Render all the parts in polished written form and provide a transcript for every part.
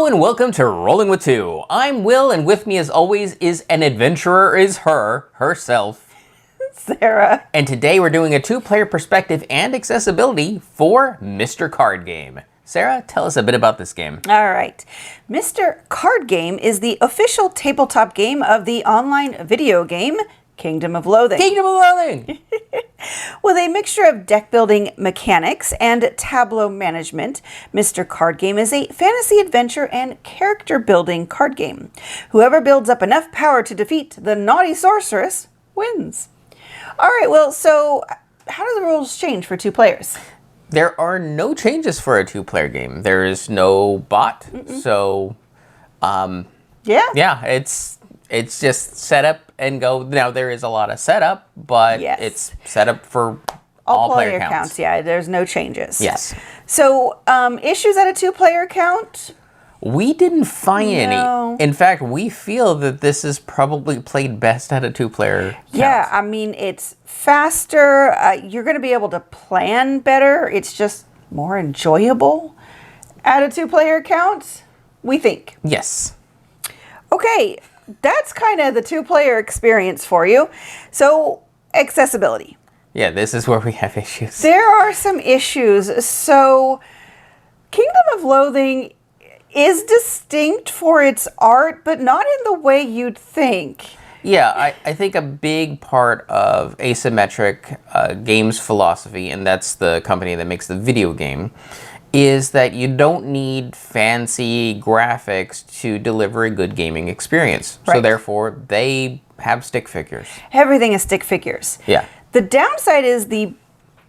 and welcome to Rolling with Two. I'm Will, and with me as always is an adventurer, herself. Sarah. And today we're doing a two-player perspective and accessibility for Mr. Card Game. Sarah, tell us a bit about this game. All right. Mr. Card Game is the official tabletop game of the online video game Kingdom of Loathing. Kingdom of Loathing! With a mixture of deck building mechanics and tableau management, Mr. Card Game is a fantasy adventure and character building card game. Whoever builds up enough power to defeat the naughty sorceress wins. All right, well, so how do the rules change for two players? There are no changes for a two-player game. There is no bot, so yeah, it's just set up and go. Now there is a lot of setup, but Yes. it's set up for all player counts. Yeah, there's no changes. Yes. So issues at a two-player count? We didn't find No. any. In fact, we feel that this is probably played best at a two-player count. Yeah, I mean, it's faster. You're going to be able to plan better. It's just more enjoyable at a two-player count, we think. Yes. Okay, that's kind of the two-player experience for you. So, accessibility. Yeah, this is where we have issues. There are some issues. So, Kingdom of Loathing is distinct for its art, but not in the way you'd think. Yeah, I think a big part of Asymmetric Games philosophy, and that's the company that makes the video game, is that you don't need fancy graphics to deliver a good gaming experience. So Right. therefore, they have stick figures. Everything is stick figures. Yeah. The downside is the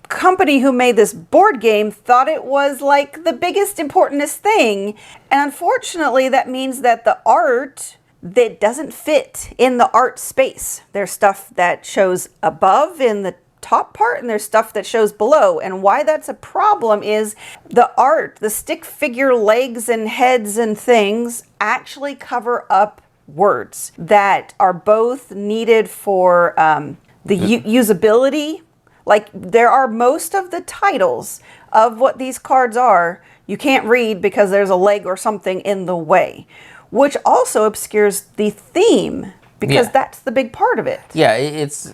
company who made this board game thought it was like the biggest, importantest thing. And unfortunately, that means that the art that doesn't fit in the art space. There's stuff that shows above in the top part and there's stuff that shows below. And why that's a problem is the art, the stick figure legs and heads and things actually cover up words that are both needed for the usability. Like, there are most of the titles of what these cards are, you can't read because there's a leg or something in the way, which also obscures the theme because Yeah. that's the big part of it. Yeah,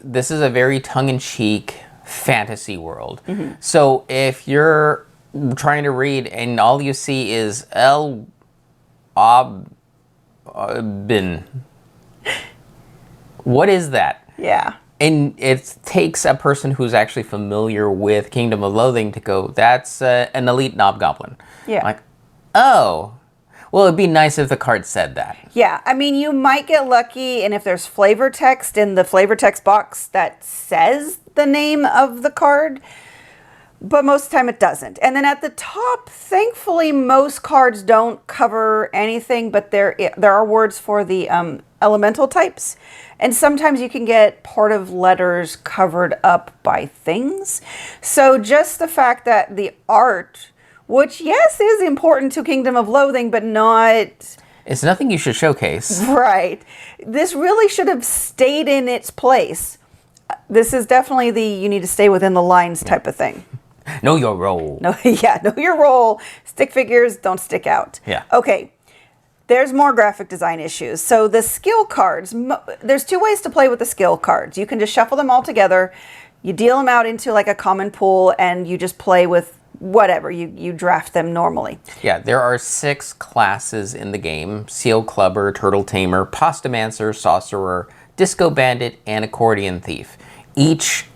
this is a very tongue-in-cheek fantasy world. So if you're trying to read and all you see is El Bin, what is that? Yeah. And it takes a person who's actually familiar with Kingdom of Loathing to go, that's an elite Knobgoblin. Yeah. Like, oh, well, it'd be nice if the card said that. Yeah, I mean, you might get lucky, and if there's flavor text in the flavor text box that says the name of the card, but most of the time it doesn't. And then at the top, thankfully, most cards don't cover anything, but there are words for the elemental types. And sometimes you can get part of letters covered up by things. So just the fact that the art, which, yes, is important to Kingdom of Loathing, but not... It's nothing you should showcase. Right. This really should have stayed in its place. This is definitely the you need to stay within the lines type of thing. Know your role. No, yeah, know your role. Stick figures don't stick out. Yeah. Okay. There's more graphic design issues. So the skill cards, there's two ways to play with the skill cards. You can just shuffle them all together. You deal them out into like a common pool and you just play with whatever. You draft them normally. Yeah, there are 6 classes in the game: Seal Clubber, Turtle Tamer, Pastamancer, Sorcerer, Disco Bandit, and Accordion Thief. Each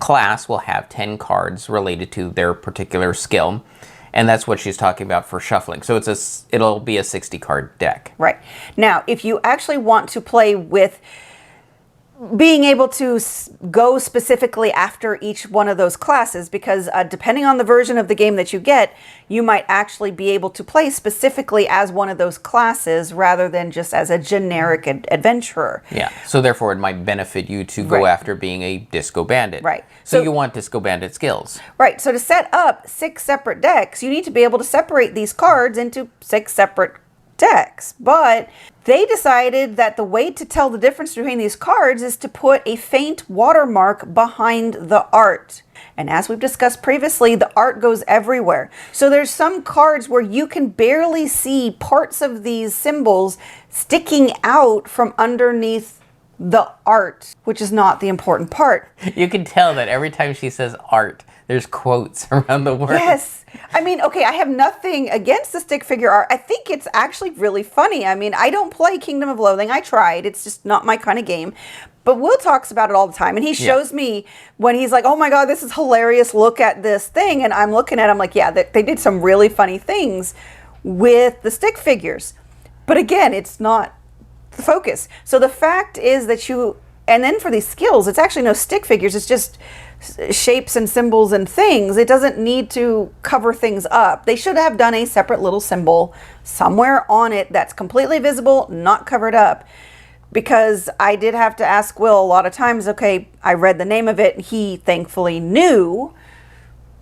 class will have 10 cards related to their particular skill, and that's what she's talking about for shuffling. So it'll be a 60-card deck. Right. Now, if you actually want to play with being able to go specifically after each one of those classes, because depending on the version of the game that you get, you might actually be able to play specifically as one of those classes rather than just as a generic adventurer. Yeah, so therefore it might benefit you to go Right. after being a Disco Bandit. Right. So So- you want Disco Bandit skills. Right. So to set up 6 separate decks, you need to be able to separate these cards into 6 separate decks. But they decided that the way to tell the difference between these cards is to put a faint watermark behind the art. And as we've discussed previously, the art goes everywhere. So there's some cards where you can barely see parts of these symbols sticking out from underneath the art, which is not the important part. You can tell that every time she says art, there's quotes around the word. Yes. I mean, okay, I have nothing against the stick figure art. I think it's actually really funny. I mean, I don't play Kingdom of Loathing. I tried. It's just not my kind of game. But Will talks about it all the time. And he shows me when he's like, oh my God, this is hilarious. Look at this thing. And I'm looking at it, I'm like, yeah, they did some really funny things with the stick figures. But again, it's not the focus. So the fact is that and then for these skills, it's actually no stick figures. It's just shapes and symbols and things. It doesn't need to cover things up. They should have done a separate little symbol somewhere on it that's completely visible, not covered up. Because I did have to ask Will a lot of times, okay, I read the name of it, and he thankfully knew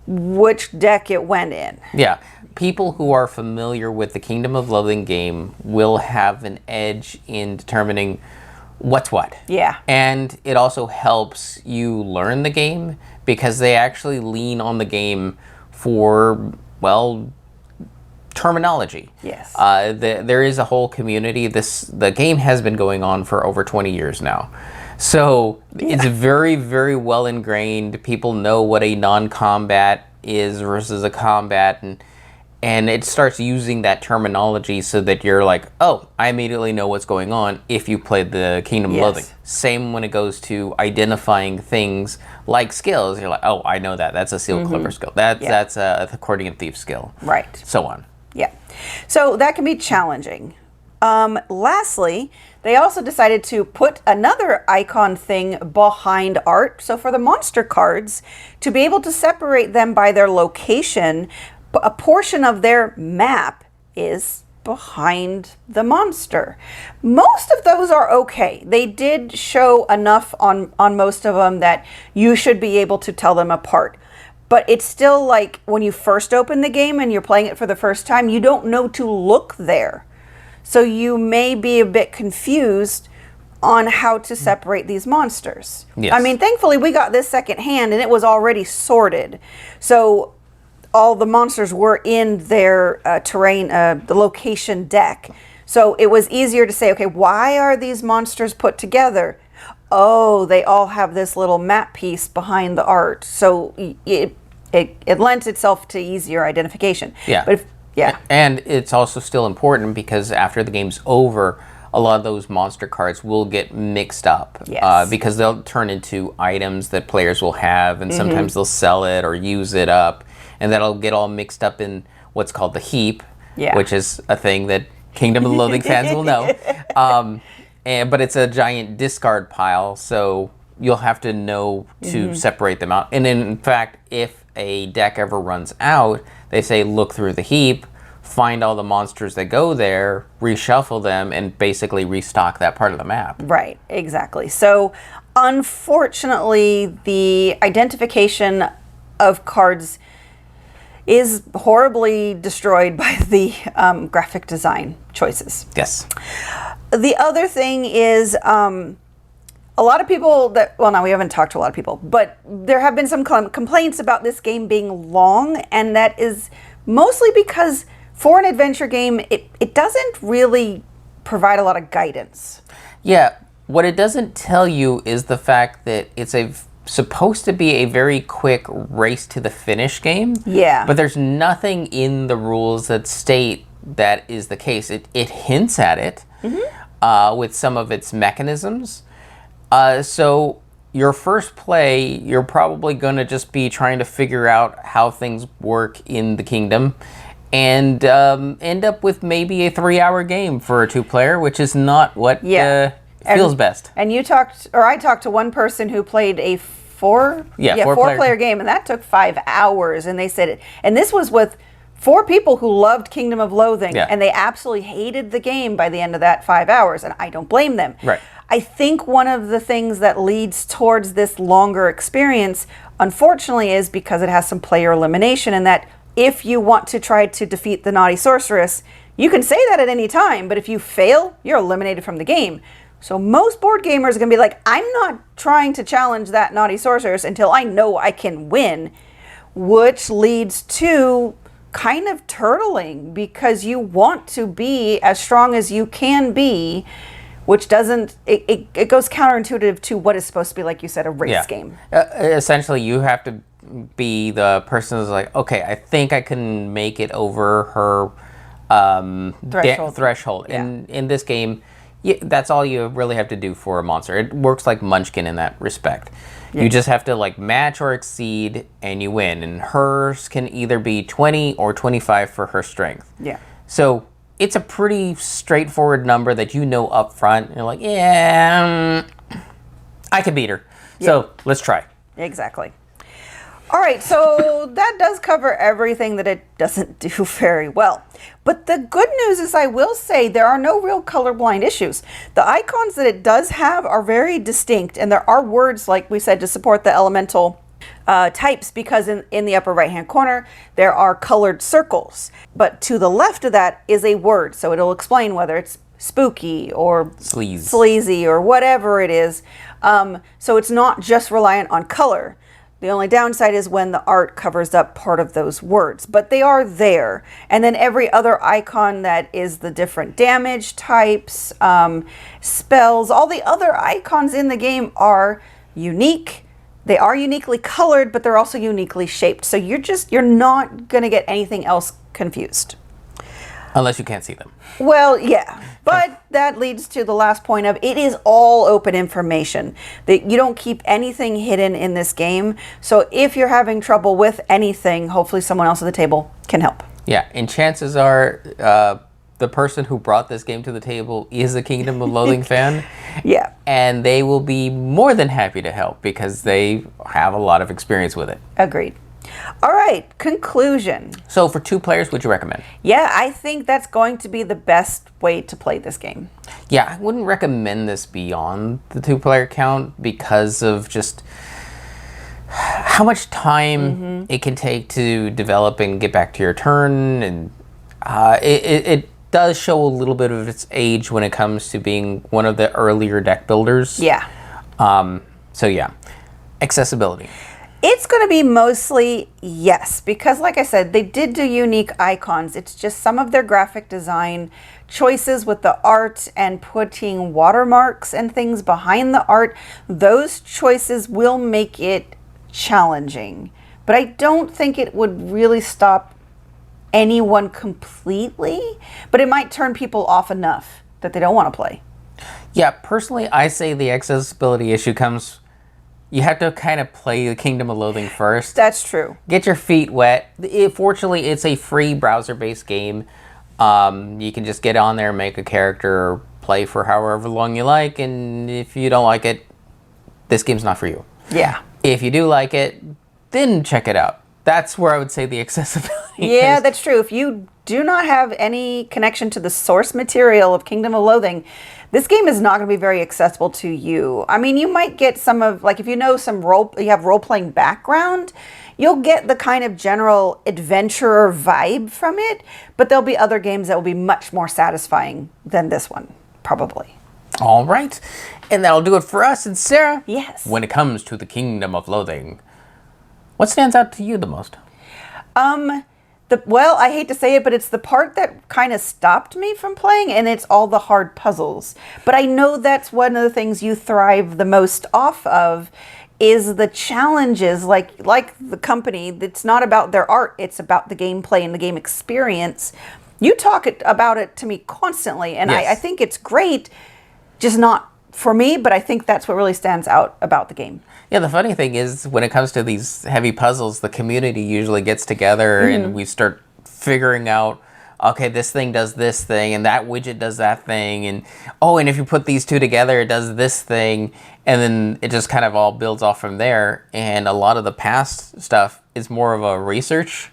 which deck it went in. Yeah. People who are familiar with the Kingdom of Loathing game will have an edge in determining what's what. Yeah. And it also helps you learn the game because they actually lean on the game for, well, terminology. Yes. There is a whole community. The game has been going on for over 20 years now. So it's very, very well ingrained. People know what a non-combat is versus a combat, and it starts using that terminology so that you're like, oh, I immediately know what's going on if you played the Kingdom of Loathing. Same when it goes to identifying things like skills. You're like, oh, I know that. That's a Seal Clipper skill. That's a Accordion Thief skill. Right. So on. Yeah. So that can be challenging. Lastly, they also decided to put another icon thing behind art. So for the monster cards, to be able to separate them by their location, a portion of their map is behind the monster. Most of those are okay. They did show enough on most of them that you should be able to tell them apart. But it's still like when you first open the game and you're playing it for the first time, you don't know to look there. So you may be a bit confused on how to separate these monsters. Yes. I mean, thankfully we got this second hand and it was already sorted. So all the monsters were in their terrain, the location deck. So it was easier to say, okay, why are these monsters put together? Oh, they all have this little map piece behind the art. So it lends itself to easier identification. Yeah. But And it's also still important because after the game's over, a lot of those monster cards will get mixed up. Yes. Because they'll turn into items that players will have, and sometimes they'll sell it or use it up, and that'll get all mixed up in what's called the heap, which is a thing that Kingdom of the Loathing fans will know. But it's a giant discard pile, so you'll have to know to separate them out. And in fact, if a deck ever runs out, they say look through the heap, find all the monsters that go there, reshuffle them, and basically restock that part of the map. Right, exactly. So unfortunately, the identification of cards is horribly destroyed by the graphic design choices. Yes. The other thing is a lot of people we haven't talked to a lot of people, but there have been some complaints about this game being long, and that is mostly because for an adventure game, it doesn't really provide a lot of guidance. Yeah, what it doesn't tell you is the fact that it's supposed to be a very quick race to the finish game. Yeah. But there's nothing in the rules that state that is the case. It hints at it with some of its mechanisms. So your first play, you're probably going to just be trying to figure out how things work in the kingdom and end up with maybe a 3-hour game for a 2-player, which is not what feels best. And I talked to one person who played a four-player game, and that took 5 hours. And they said and this was with 4 people who loved Kingdom of Loathing, and they absolutely hated the game by the end of that 5 hours, and I don't blame them. Right. I think one of the things that leads towards this longer experience, unfortunately, is because it has some player elimination, and that if you want to try to defeat the naughty sorceress, you can say that at any time, but if you fail, you're eliminated from the game. So most board gamers are going to be like, I'm not trying to challenge that naughty sorceress until I know I can win, which leads to kind of turtling because you want to be as strong as you can be, which doesn't, it goes counterintuitive to what is supposed to be, like you said, a race game. Essentially, you have to be the person who's like, okay, I think I can make it over her threshold. Yeah. And in this game, that's all you really have to do for a monster. It works like Munchkin in that respect. Yeah. You just have to like match or exceed and you win. And hers can either be 20 or 25 for her strength. Yeah. So it's a pretty straightforward number that you know up front. You're like, yeah, I can beat her. Yeah. So let's try. Exactly. All right, so that does cover everything that it doesn't do very well. But the good news is, I will say, there are no real colorblind issues. The icons that it does have are very distinct, and there are words, like we said, to support the elemental types, because in the upper right-hand corner, there are colored circles. But to the left of that is a word, so it'll explain whether it's spooky or sleazy or whatever it is. So it's not just reliant on color. The only downside is when the art covers up part of those words, but they are there. And then every other icon that is the different damage types, spells, all the other icons in the game are unique. They are uniquely colored, but they're also uniquely shaped. So you're not going to get anything else confused. Unless you can't see them. Well, yeah, but that leads to the last point of it is all open information. That you don't keep anything hidden in this game. So if you're having trouble with anything, hopefully someone else at the table can help. Yeah, and chances are the person who brought this game to the table is a Kingdom of Loathing fan. Yeah. And they will be more than happy to help because they have a lot of experience with it. Agreed. All right, conclusion. So for 2 players, would you recommend? Yeah, I think that's going to be the best way to play this game. Yeah, I wouldn't recommend this beyond the 2-player count because of just how much time it can take to develop and get back to your turn. And it does show a little bit of its age when it comes to being one of the earlier deck builders. Yeah. So yeah, accessibility. It's going to be mostly yes, because like I said, they did do unique icons. It's just some of their graphic design choices with the art and putting watermarks and things behind the art. Those choices will make it challenging, but I don't think it would really stop anyone completely, but it might turn people off enough that they don't want to play. Yeah, personally, I say the accessibility issue comes... You have to kind of play the Kingdom of Loathing first. That's true. Get your feet wet. Fortunately, it's a free browser-based game. You can just get on there, make a character, play for however long you like, and if you don't like it, this game's not for you. Yeah. If you do like it, then check it out. That's where I would say the accessibility Yeah, is. that's true. If you do not have any connection to the source material of Kingdom of Loathing, this game is not going to be very accessible to you. I mean, you might get some of, like, if you know you have role-playing background, you'll get the kind of general adventurer vibe from it, but there'll be other games that will be much more satisfying than this one, probably. All right. And that'll do it for us. And Sarah? Yes. When it comes to the Kingdom of Loathing, what stands out to you the most? Well, I hate to say it, but it's the part that kind of stopped me from playing, and it's all the hard puzzles. But I know that's one of the things you thrive the most off of, is the challenges, like the company. It's not about their art, it's about the gameplay and the game experience. You talk about it to me constantly, and yes. I think it's great, just not for me, but I think that's what really stands out about the game. Yeah, the funny thing is, when it comes to these heavy puzzles, the community usually gets together and we start figuring out, okay, this thing does this thing, and that widget does that thing, and and if you put these two together, it does this thing, and then it just kind of all builds off from there. And a lot of the past stuff is more of a research.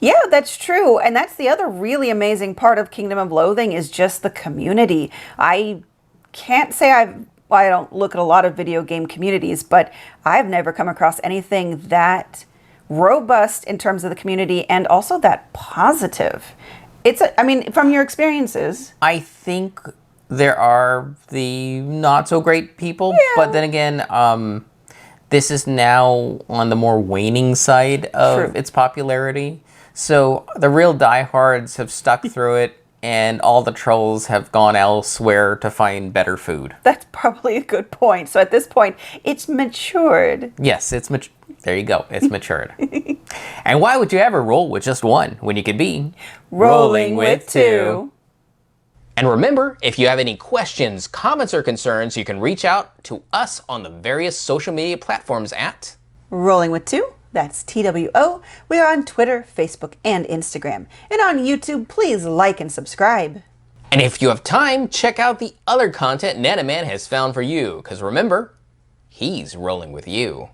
Yeah, that's true. And that's the other really amazing part of Kingdom of Loathing, is just the community. I can't say I don't look at a lot of video game communities, but I've never come across anything that robust in terms of the community and also that positive. I mean, from your experiences. I think there are the not so great people, but then again, this is now on the more waning side of True. its popularity. So the real diehards have stuck through it, and all the trolls have gone elsewhere to find better food. That's probably a good point. So at this point, it's matured. Yes, there you go. It's matured. And why would you ever roll with just one when you could be Rolling with two. And remember, if you have any questions, comments, or concerns, you can reach out to us on the various social media platforms at Rolling with Two. That's TWO. We are on Twitter, Facebook, and Instagram. And on YouTube, please like and subscribe. And if you have time, check out the other content Nanaman has found for you, because remember, he's rolling with you.